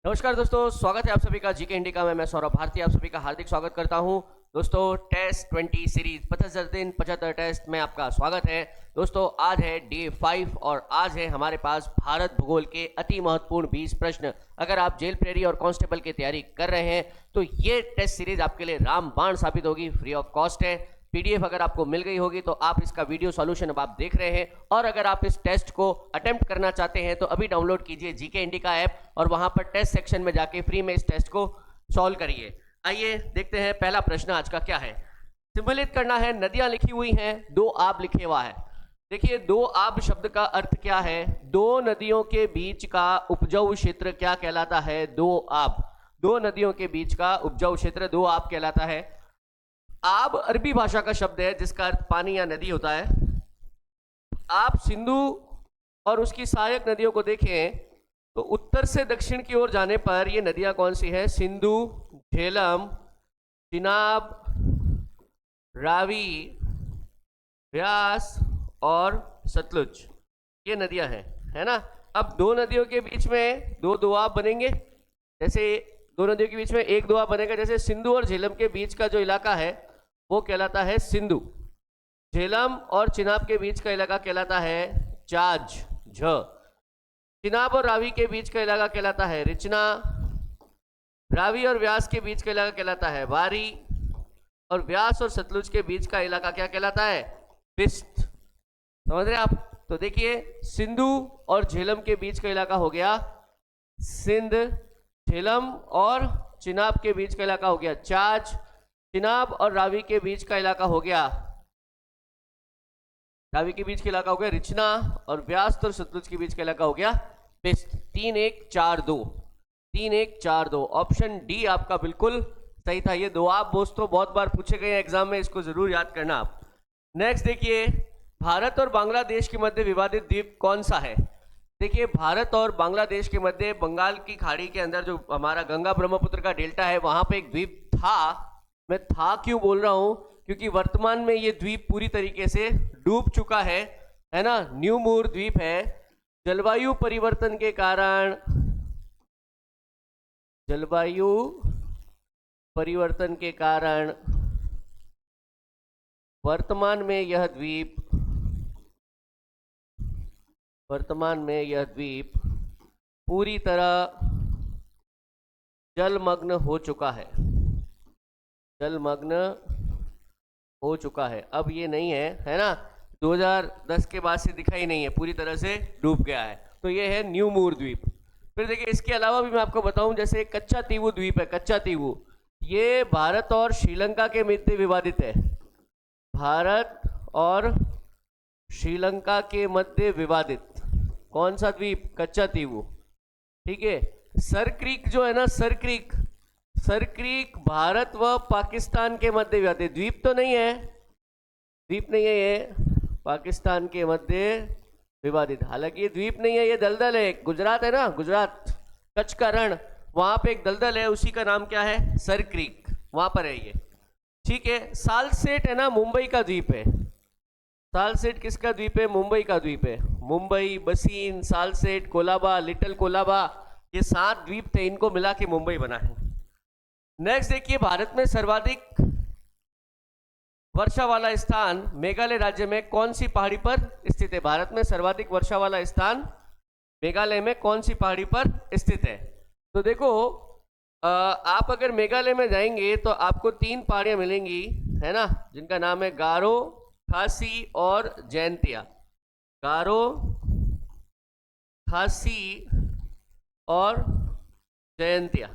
नमस्कार दोस्तों, स्वागत है आप सभी का जीके इंडिया में। मैं सौरभ भारती आप सभी का हार्दिक स्वागत करता हूं। दोस्तों, टेस्ट 20 सीरीज 75 दिन 75 टेस्ट में आपका स्वागत है। दोस्तों, आज है डे 5 और आज है हमारे पास भारत भूगोल के अति महत्वपूर्ण 20 प्रश्न। अगर आप जेल प्रेरी और कांस्टेबल की तैयारी कर रहे हैं तो ये टेस्ट सीरीज आपके लिए रामबाण साबित होगी। फ्री ऑफ कॉस्ट है। पीडीएफ अगर आपको मिल गई होगी तो आप इसका वीडियो सॉल्यूशन अब आप देख रहे हैं, और अगर आप इस टेस्ट को अटेम्प्ट करना चाहते हैं तो अभी डाउनलोड कीजिए जीके इंडिया ऐप और वहां पर टेस्ट सेक्शन में जाके फ्री में इस टेस्ट को सॉल्व करिए। आइए देखते हैं पहला प्रश्न आज का क्या है। सम्मिलित करना है, नदियां लिखी हुई हैं, दो आब लिखे हुआ है। देखिए, दो आब शब्द का अर्थ क्या है? दो नदियों के बीच का उपजाऊ क्षेत्र क्या कहलाता है? दो आब। दो नदियों के बीच का उपजाऊ क्षेत्र दो आब कहलाता है। आब अरबी भाषा का शब्द है जिसका अर्थ पानी या नदी होता है। आप सिंधु और उसकी सहायक नदियों को देखें तो उत्तर से दक्षिण की ओर जाने पर ये नदियां कौन सी हैं? सिंधु, झेलम, चिनाब, रावी, व्यास और सतलुज, ये नदियां हैं, है ना। अब दो नदियों के बीच में दो दोआब बनेंगे। जैसे दो नदियों के बीच में एक दोआब बनेगा, जैसे सिंधु और झेलम के बीच का जो इलाका है वो कहलाता है सिंधु। झेलम और चिनाब के बीच का इलाका कहलाता है चाज, झ। चिनाब और रावी के बीच का इलाका कहलाता है रिचना। रावी और व्यास के बीच का इलाका कहलाता है वारी। और व्यास और सतलुज के बीच का इलाका क्या कहलाता है? पिस्त। समझ रहे आप? तो देखिए, सिंधु और झेलम के बीच का इलाका हो गया सिंध। झेलम और चिनाब के बीच का इलाका हो गया चाज। चिनाब और रावी के बीच का इलाका हो गया रिचना। और व्यास और सतलुज के बीच का इलाका हो गया पिस्त। 3-1-4-2 3-1-4-2 ऑप्शन डी आपका बिल्कुल सही था। ये दो आप दोस्तों बहुत बार पूछे गए एग्जाम में, इसको जरूर याद करना आप। नेक्स्ट देखिए, भारत और बांग्लादेश के मध्य विवादित द्वीप कौन सा है? देखिए, भारत और बांग्लादेश के मध्य बंगाल की खाड़ी के अंदर जो हमारा गंगा ब्रह्मपुत्र का डेल्टा है वहां पे एक द्वीप था। मैं था क्यों बोल रहा हूं? क्योंकि वर्तमान में ये द्वीप पूरी तरीके से डूब चुका है ना। न्यू मूर द्वीप है। जलवायु परिवर्तन के कारण वर्तमान में यह पूरी तरह जलमग्न हो चुका है। अब ये नहीं है ना। 2010 के बाद से दिखाई नहीं है, पूरी तरह से डूब गया है। तो ये है न्यू मूर द्वीप। फिर देखिए, इसके अलावा भी मैं आपको बताऊं, जैसे कच्चा तीवू द्वीप है। कच्चा तीवू ये भारत और श्रीलंका के मध्य विवादित है। भारत और श्रीलंका के मध्य विवादित कौन सा द्वीप? कच्चा तीवू। ठीक है। सर क्रीक जो है ना, सर क्रीक भारत व पाकिस्तान के मध्य विवादित द्वीप तो नहीं है। ये पाकिस्तान के मध्य विवादित। हालांकि ये द्वीप नहीं है, ये दलदल है। गुजरात है ना, गुजरात कच्छ का रण, वहां पे एक दलदल है, उसी का नाम क्या है? सर क्रीक, वहां पर है ये। ठीक है। सालसेट है ना, मुंबई का द्वीप है। सालसेट किसका द्वीप है? मुंबई का द्वीप है। मुंबई, बसीन, सालसेट, कोलाबा, लिटिल कोलाबा, ये 7 द्वीप थे, इनको मिला के मुंबई बना है। नेक्स्ट देखिए, भारत में सर्वाधिक वर्षा वाला स्थान मेघालय राज्य में कौन सी पहाड़ी पर स्थित है? भारत में सर्वाधिक वर्षा वाला स्थान मेघालय में कौन सी पहाड़ी पर स्थित है? तो देखो, आप अगर मेघालय में जाएंगे तो आपको 3 पहाड़ियां मिलेंगी, है ना, जिनका नाम है गारो, खासी और जैंतिया। गारो, खासी और जयंतिया।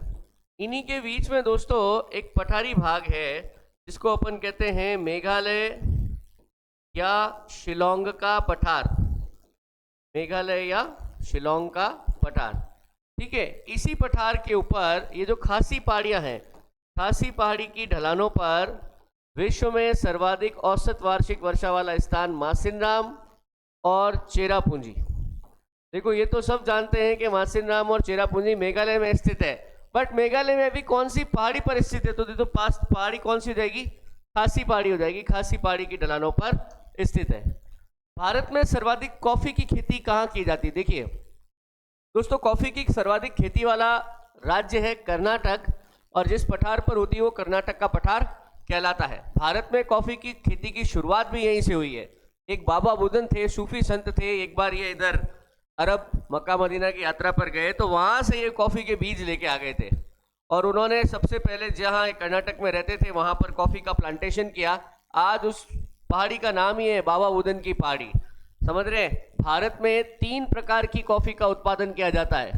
इन्हीं के बीच में दोस्तों एक पठारी भाग है जिसको अपन कहते हैं मेघालय या शिलोंग का पठार। मेघालय या शिलोंग का पठार। ठीक है। इसी पठार के ऊपर ये जो खासी पहाड़ियां हैं, खासी पहाड़ी की ढलानों पर विश्व में सर्वाधिक औसत वार्षिक वर्षा वाला स्थान मासिनराम और चेरापूंजी। देखो, ये तो सब जानते हैं कि मासिनराम और चेरापूंजी मेघालय में स्थित है, बट मेघालय में भी कौन सी पहाड़ी पर स्थित है? तो देखो, पास पहाड़ी कौन सी हो जाएगी? खासी पहाड़ी हो जाएगी। खासी पहाड़ी की ढलानों पर स्थित है। भारत में सर्वाधिक कॉफी की खेती कहाँ की जाती है? देखिए दोस्तों, कॉफी की सर्वाधिक खेती वाला राज्य है कर्नाटक और जिस पठार पर होती है वो कर्नाटक का पठार कहलाता है। भारत में कॉफी की खेती की शुरुआत भी यहीं से हुई है। एक बाबा बुदन थे, सूफी संत थे, एक बार ये इधर अरब मक्का मदीना की यात्रा पर गए तो वहां से ये कॉफी के बीज लेके आ गए थे और उन्होंने सबसे पहले जहां कर्नाटक में रहते थे वहां पर कॉफी का प्लांटेशन किया। आज उस पहाड़ी का नाम ही है बाबा बुदन की पहाड़ी। समझ रहे हैं? भारत में 3 प्रकार की कॉफी का उत्पादन किया जाता है।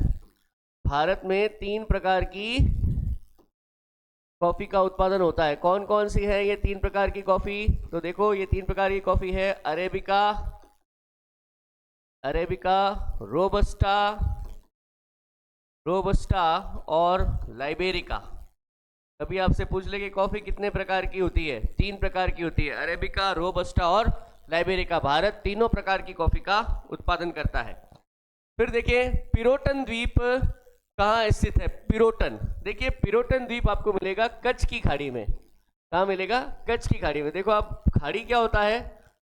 भारत में 3 प्रकार की कॉफी का उत्पादन होता है। कौन कौन सी है ये 3 प्रकार की कॉफी? तो देखो ये 3 प्रकार की कॉफी है, अरेबिका, अरेबिका, रोबस्टा, रोबस्टा और लाइबेरिका। कभी आपसे पूछ ले कि कॉफी कितने प्रकार की होती है? 3 प्रकार की होती है, अरेबिका, रोबस्टा और लाइबेरिका। भारत तीनों प्रकार की कॉफी का उत्पादन करता है। फिर देखिए पिरोटन द्वीप कहाँ स्थित है? पिरोटन, देखिए पिरोटन द्वीप आपको मिलेगा कच्छ की खाड़ी में। कहाँ मिलेगा? कच्छ की खाड़ी में। देखो आप, खाड़ी क्या होता है?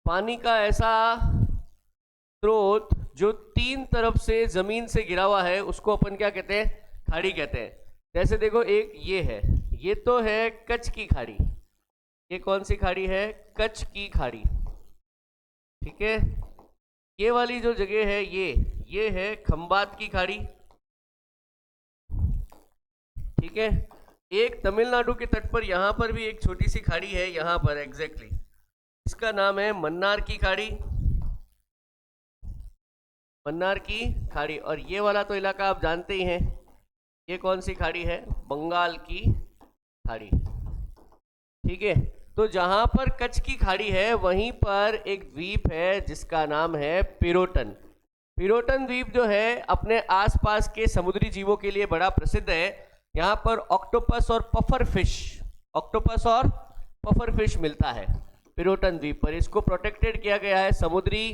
पानी का ऐसा स्रोत जो 3 तरफ से जमीन से गिरा हुआ है उसको अपन क्या कहते हैं? खाड़ी कहते हैं। जैसे देखो एक ये है, ये तो है कच्छ की खाड़ी। ये कौन सी खाड़ी है? कच्छ की खाड़ी। ठीक है, ये वाली जो जगह है ये है खंबात की खाड़ी। ठीक है, एक तमिलनाडु के तट पर यहां पर भी एक छोटी सी खाड़ी है, यहां पर एग्जैक्टली, इसका नाम है मन्नार की खाड़ी। मन्नार की खाड़ी। और ये वाला तो इलाका आप जानते ही हैं, ये कौन सी खाड़ी है? बंगाल की खाड़ी। ठीक है, तो जहां पर कच्छ की खाड़ी है वहीं पर एक द्वीप है जिसका नाम है पिरोटन। पिरोटन द्वीप जो है अपने आसपास के समुद्री जीवों के लिए बड़ा प्रसिद्ध है। यहाँ पर ऑक्टोपस और पफर फिश, ऑक्टोपस और पफर फिश मिलता है पिरोटन द्वीप पर। इसको प्रोटेक्टेड किया गया है, समुद्री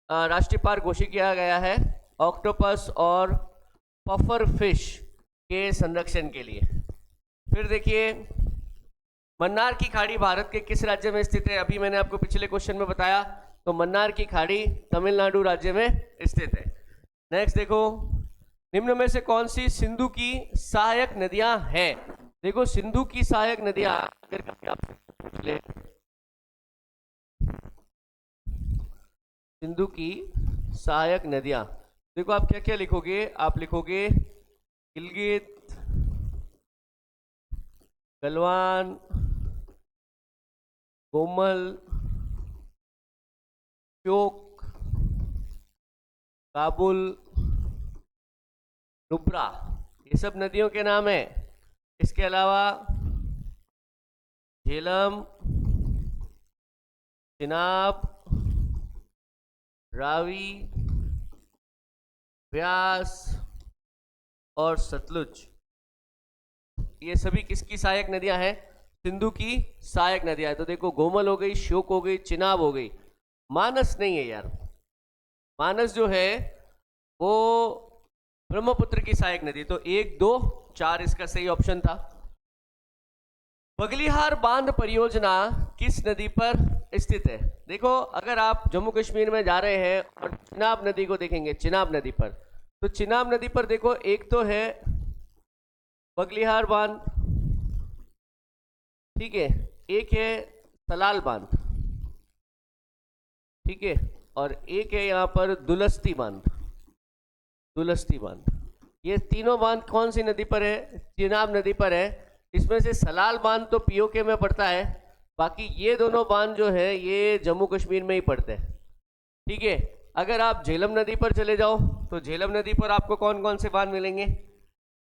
राष्ट्रीय पार्क घोषित किया गया है ऑक्टोपस और पफर फिश के संरक्षण के लिए। फिर देखिए मन्नार की खाड़ी भारत के किस राज्य में स्थित है? अभी मैंने आपको पिछले क्वेश्चन में बताया, तो मन्नार की खाड़ी तमिलनाडु राज्य में स्थित है। नेक्स्ट देखो, निम्न में से कौन सी सिंधु की सहायक नदियां हैं? देखो सिंधु की सहायक नदियां अगर कभी आपसे पूछ ले, सिंधु की सहायक नदियां, देखो आप क्या क्या लिखोगे? आप लिखोगे गिलगित, गलवान, कोमल, श्योक, काबुल, नुब्रा, ये सब नदियों के नाम है। इसके अलावा झेलम, चिनाब, रावी, व्यास और सतलुज, ये सभी किसकी सहायक नदियां हैं? सिंधु की सहायक नदियां। तो देखो गोमल हो गई, श्योक हो गई, चिनाब हो गई, मानस नहीं है यार। मानस जो है वो ब्रह्मपुत्र की सहायक नदी। तो 1, 2, 4 इसका सही ऑप्शन था। बगलिहार बांध परियोजना किस नदी पर स्थित है? देखो अगर आप जम्मू कश्मीर में जा रहे हैं और चिनाब नदी को देखेंगे, चिनाब नदी पर, तो चिनाब नदी पर देखो एक तो है बगलिहार बांध, ठीक है, एक है सलाल बांध, ठीक है, और एक है यहां पर दुलस्ती बांध। दुलस्ती बांध, ये तीनों बांध कौन सी नदी पर है? चिनाब नदी पर है। इसमें से सलाल बांध तो पीओके में पड़ता है, बाकी ये दोनों बांध जो है ये जम्मू कश्मीर में ही पड़ते हैं। ठीक है, अगर आप झेलम नदी पर चले जाओ तो झेलम नदी पर आपको कौन कौन से बांध मिलेंगे?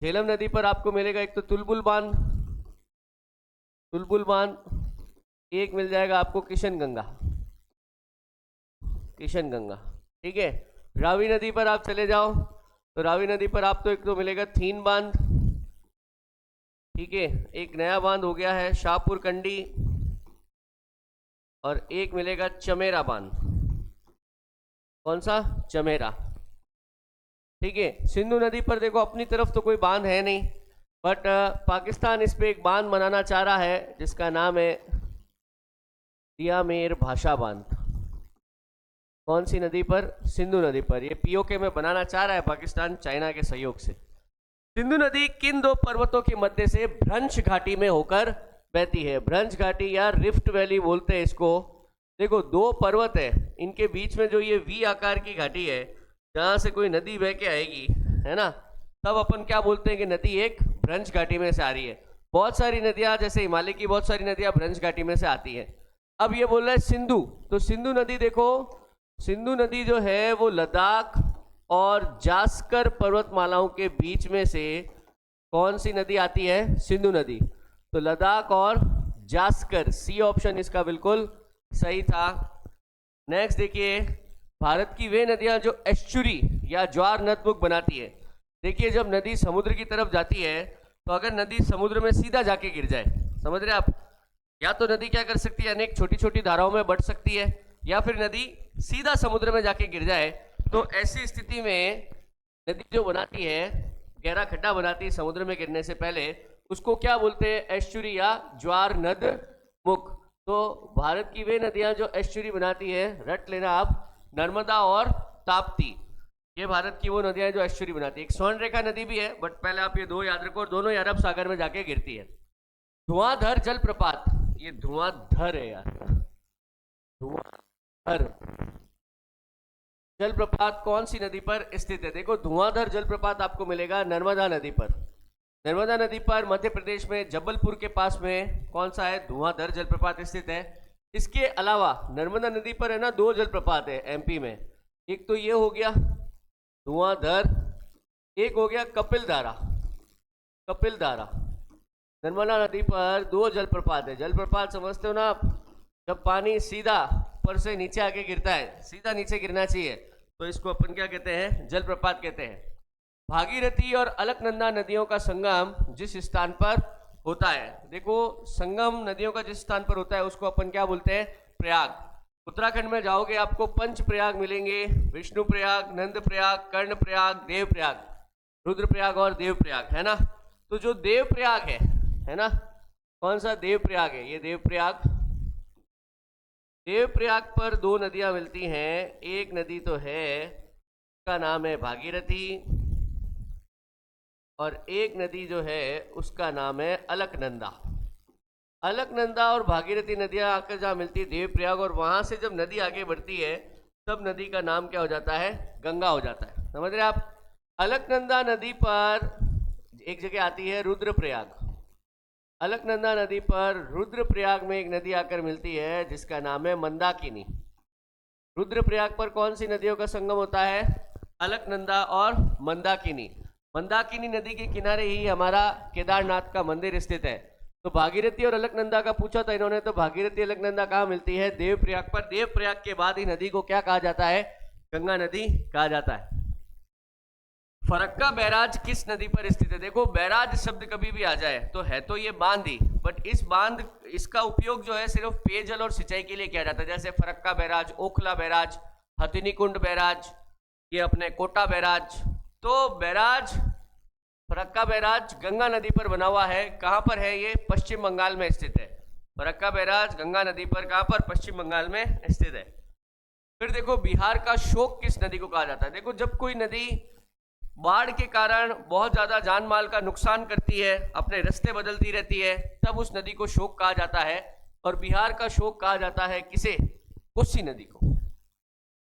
झेलम नदी पर आपको मिलेगा एक तो तुलबुल बांध, तुलबुल बांध, एक मिल जाएगा आपको किशनगंगा, किशनगंगा, ठीक है। रावी नदी पर आप चले जाओ तो रावी नदी पर आपको एक तो मिलेगा थीन बांध, ठीक है, एक नया बांध हो गया है शाहपुर कंडी, और एक मिलेगा चमेरा बांध। कौन सा? चमेरा, ठीक है। सिंधु नदी पर देखो अपनी तरफ तो कोई बांध है नहीं, बट पाकिस्तान इस पे एक बांध बनाना चाह रहा है जिसका नाम है दियामेर भाषा बांध। कौन सी नदी पर? सिंधु नदी पर। ये पीओके में बनाना चाह रहा है पाकिस्तान, चाइना के सहयोग से। सिंधु नदी किन दो पर्वतों के मध्य से भ्रंश घाटी में होकर बहती है? भ्रंश घाटी या रिफ्ट वैली बोलते हैं इसको। देखो दो पर्वत है, इनके बीच में जो ये वी आकार की घाटी है, जहां से कोई नदी बह के आएगी, है ना, तब अपन क्या बोलते हैं कि नदी एक भ्रंश घाटी में से आ रही है। बहुत सारी नदियां, जैसे हिमालय की बहुत सारी नदियां भ्रंश घाटी में से आती हैं। अब ये बोल रहा है सिंधु, तो सिंधु नदी देखो, सिंधु नदी जो है वो लद्दाख और जास्कर पर्वतमालाओं के बीच में से कौन सी नदी आती है? सिंधु नदी। तो लद्दाख और जास्कर, सी ऑप्शन इसका बिल्कुल सही था। नेक्स्ट देखिए, भारत की वे नदियां जो एस्चुरी या ज्वार नदमुख बनाती है। देखिए जब नदी समुद्र की तरफ जाती है, तो अगर नदी समुद्र में सीधा जाके गिर जाए, समझ रहे आप, या तो नदी क्या कर सकती है, अनेक छोटी छोटी धाराओं में बढ़ सकती है, या फिर नदी सीधा समुद्र में जाके गिर जाए, तो ऐसी स्थिति में नदी जो बनाती है, गहरा खड्डा बनाती है समुद्र में गिरने से पहले, उसको क्या बोलते हैं? एस्चुरी या ज्वार नद मुख। तो भारत की वे नदियां जो एस्चुरी बनाती है, रट लेना आप, नर्मदा और ताप्ती, ये भारत की वो नदियां जो एस्चुरी बनाती है। एक स्वर्ण रेखा नदी भी है, बट पहले आप ये दो याद रखो, और दोनों अरब सागर में जाके गिरती है। धुआंधर जलप्रपात, ये धुआंधर है यार, धुआंधर जलप्रपात कौन सी नदी पर स्थित है? देखो धुआंधर जलप्रपात आपको मिलेगा नर्मदा नदी पर। नर्मदा नदी पर मध्य प्रदेश में जबलपुर के पास में कौन सा है? धुआंधर जलप्रपात स्थित है। इसके अलावा नर्मदा नदी पर है ना दो जलप्रपात है एमपी में, एक तो ये हो गया धुआंधर, एक हो गया कपिलधारा। कपिलधारा, नर्मदा नदी पर दो जलप्रपात है। जलप्रपात समझते हो ना आप, जब पानी सीधा ऊपर से नीचे आके गिरता है, सीधा नीचे गिरना चाहिए, तो इसको अपन क्या कहते हैं? जलप्रपात कहते हैं। भागीरथी और अलकनंदा नदियों का संगम जिस स्थान पर होता है, देखो संगम नदियों का जिस स्थान पर होता है उसको अपन क्या बोलते हैं? प्रयाग। उत्तराखंड में जाओगे आपको पंच प्रयाग मिलेंगे, विष्णु प्रयाग, नंद प्रयाग, कर्ण प्रयाग, देव प्रयाग, रुद्र प्रयाग और देव प्रयाग, है ना। तो जो देव प्रयाग है ना, कौन सा देव प्रयाग है? ये देव प्रयाग। देव प्रयाग पर दो नदियां मिलती हैं, एक नदी तो है, उसका नाम है भागीरथी, और एक नदी जो है उसका नाम है अलकनंदा। अलकनंदा और भागीरथी नदियां आकर जहाँ मिलती है देवप्रयाग, और वहां से जब नदी आगे बढ़ती है तब नदी का नाम क्या हो जाता है? गंगा हो जाता है। समझ रहे आप? अलकनंदा नदी पर एक जगह आती है रुद्रप्रयाग। अलकनंदा नदी पर रुद्रप्रयाग में एक नदी आकर मिलती है जिसका नाम है मंदाकिनी। रुद्रप्रयाग पर कौन सी नदियों का संगम होता है? अलकनंदा और मंदाकिनी। मंदाकिनी नदी के किनारे ही हमारा केदारनाथ का मंदिर स्थित है। तो भागीरथी और अलकनंदा का पूछा था इन्होंने, तो भागीरथी अलकनंदा कहाँ मिलती है? देवप्रयाग पर। देवप्रयाग के बाद ही नदी को क्या कहा जाता है? गंगा नदी कहा जाता है। फरक्का बैराज किस नदी पर स्थित है? देखो बैराज शब्द कभी भी आ जाए तो है तो ये बांध ही, बट इस बांध, इसका उपयोग जो है सिर्फ पेयजल और सिंचाई के लिए किया जाता है। जैसे Farakka barrage, Okhla barrage, Hathnikund barrage, ये अपने कोटा बैराज। तो बैराज, फरक्का बैराज गंगा नदी पर बना हुआ है। कहाँ पर है ये? पश्चिम बंगाल में स्थित है। फरक्का बैराज गंगा नदी पर कहाँ पर? पश्चिम बंगाल में स्थित है। फिर देखो बिहार का शोक किस नदी को कहा जाता है? देखो जब कोई नदी बाढ़ के कारण बहुत ज्यादा जान माल का नुकसान करती है, अपने रास्ते बदलती रहती है, तब उस नदी को शोक कहा जाता है। और बिहार का शोक कहा जाता है किसे? कोसी नदी को।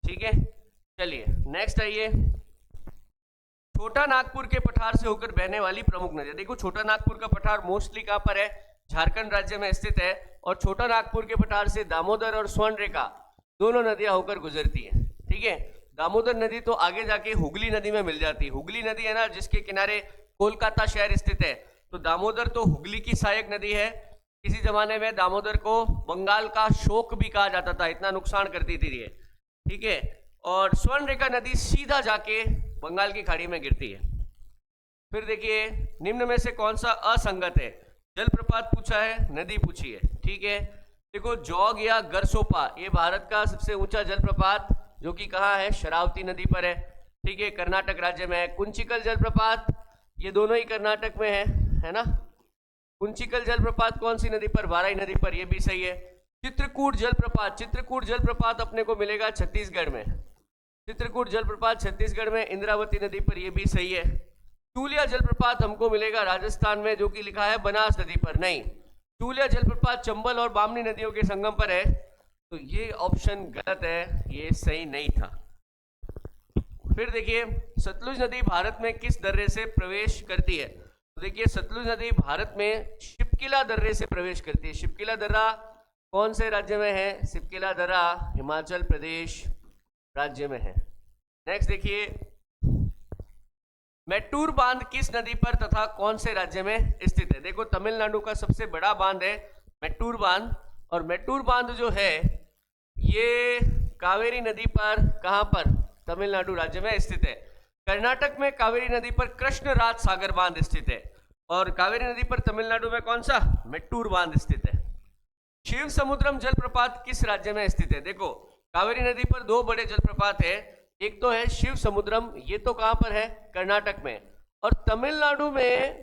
ठीक है, चलिए नेक्स्ट आइए। छोटा नागपुर के पठार से होकर बहने वाली प्रमुख नदी। देखो छोटा नागपुर का पठार मोस्टली कहां पर है? झारखंड राज्य में स्थित है। और छोटा नागपुर के पठार से दामोदर और स्वर्ण रेखा दोनों नदियां होकर गुजरती हैं। ठीक है, दामोदर नदी तो आगे जाके हुगली नदी में मिल जाती है। हुगली नदी है ना जिसके किनारे कोलकाता शहर स्थित है, तो दामोदर तो हुगली की सहायक नदी है। किसी जमाने में दामोदर को बंगाल का शोक भी कहा जाता था, इतना नुकसान करती थी ये। ठीक है, और स्वर्ण रेखा नदी सीधा जाके बंगाल की खाड़ी में गिरती है। फिर देखिए निम्न में से कौन सा असंगत है? जलप्रपात पूछा है, नदी पूछी है। ठीक है, देखो जौग या गरसोपा, ये भारत का सबसे ऊंचा जलप्रपात जो कि कहाँ है? शरावती नदी पर है। ठीक है, कर्नाटक राज्य में है। कुंचिकल जलप्रपात, ये दोनों ही कर्नाटक में है ना। कुंचिकल जलप्रपात कौन सी नदी पर? वाराई नदी पर, ये भी सही है। चित्रकूट जलप्रपात, चित्रकूट जलप्रपात अपने को मिलेगा छत्तीसगढ़ में। चित्रकूट जलप्रपात छत्तीसगढ़ में, इंद्रावती नदी पर, यह भी सही है। चूलिया जलप्रपात हमको मिलेगा राजस्थान में, जो कि लिखा है बनास नदी पर। नहीं, चूलिया जलप्रपात चंबल और बामनी नदियों के संगम पर है, तो ये ऑप्शन गलत है, ये सही नहीं था। फिर देखिए, सतलुज नदी भारत में किस दर्रे से प्रवेश करती है? तो देखिए, सतलुज नदी भारत में शिपकिला दर्रे से प्रवेश करती है। शिपकिला दर्रा कौन से राज्य में है? शिपकिला दर्रा हिमाचल प्रदेश राज्य में है। नेक्स्ट देखिए, मेट्टूर बांध किस नदी पर तथा कौन से राज्य में स्थित है? देखो, तमिलनाडु का सबसे बड़ा बांध है मेट्टूर बांध, और मेट्टूर बांध जो है ये कावेरी नदी पर, कहां पर? तमिलनाडु राज्य में स्थित है। कर्नाटक में कावेरी नदी पर कृष्णराज सागर बांध स्थित है, और कावेरी नदी पर तमिलनाडु में कौन सा? मेट्टूर बांध स्थित है। शिव समुद्रम जलप्रपात किस राज्य में स्थित है? देखो, कावेरी नदी पर दो बड़े जलप्रपात है, एक तो है शिव समुद्रम, ये तो कहां पर है? कर्नाटक में। और तमिलनाडु में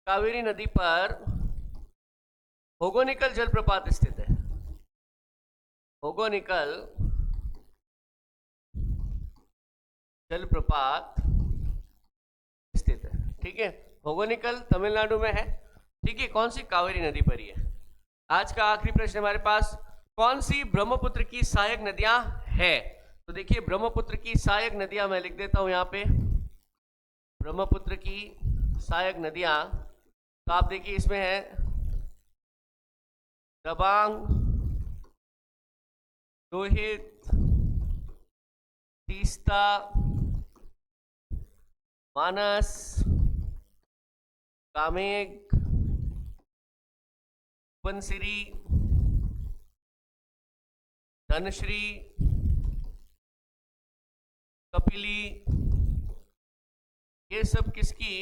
कावेरी नदी पर होगोनिकल जलप्रपात स्थित है। होगोनिकल जलप्रपात स्थित है। ठीक है, होगोनिकल तमिलनाडु में है। ठीक है, कौन सी? कावेरी नदी पर ही है। आज का आखिरी प्रश्न हमारे पास, कौन सी ब्रह्मपुत्र की सहायक नदियां है? तो देखिए, ब्रह्मपुत्र की सहायक नदियां मैं लिख देता हूं यहां पे, ब्रह्मपुत्र की सहायक नदियां। तो आप देखिए, इसमें है दबांग, लोहित, तीस्ता, मानस, कामेग, बंसरी, धनश्री, कपिली, ये सब किसकी?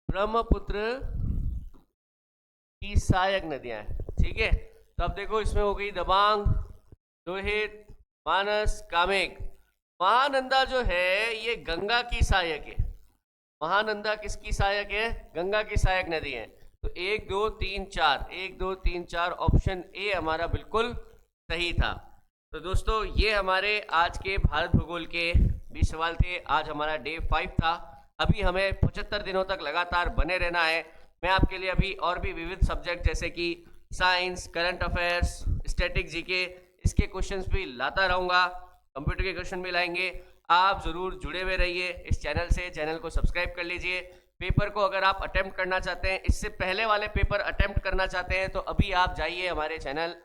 ब्रह्मपुत्र की सहायक नदियां हैं। ठीक है, तो अब देखो, इसमें हो गई दबांग, लोहित, मानस, कामेग। महानंदा जो है ये गंगा की सहायक है। महानंदा किसकी सहायक है? गंगा की सहायक नदी है। तो 1 2 3 4, 1 2 3 4, ऑप्शन ए हमारा बिल्कुल सही था। तो दोस्तों, ये हमारे आज के भारत भूगोल के 20 सवाल थे। आज हमारा डे 5 था। अभी हमें 75 दिनों तक लगातार बने रहना है। मैं आपके लिए अभी और भी विविध सब्जेक्ट जैसे कि science, current affairs, static GK, इसके क्वेश्चंस भी लाता रहूँगा, कंप्यूटर के क्वेश्चन भी लाएंगे। आप जरूर जुड़े हुए रहिए इस चैनल से, चैनल को सब्सक्राइब कर लीजिए। पेपर को अगर आप अटेम्प्ट करना चाहते हैं, इससे पहले वाले पेपर अटेम्प्ट करना चाहते हैं, तो अभी आप जाइए हमारे चैनल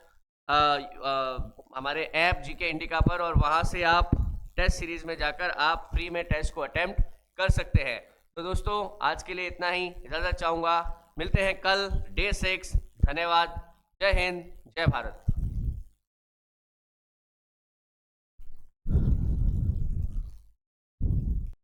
हमारे ऐप जीके इंडिका पर, और वहां से आप टेस्ट सीरीज में जाकर आप फ्री में टेस्ट को अटेम्प्ट कर सकते हैं। तो दोस्तों, आज के लिए इतना ही, इजाजत चाहूंगा। मिलते हैं कल डे 6। धन्यवाद। जय हिंद, जय भारत।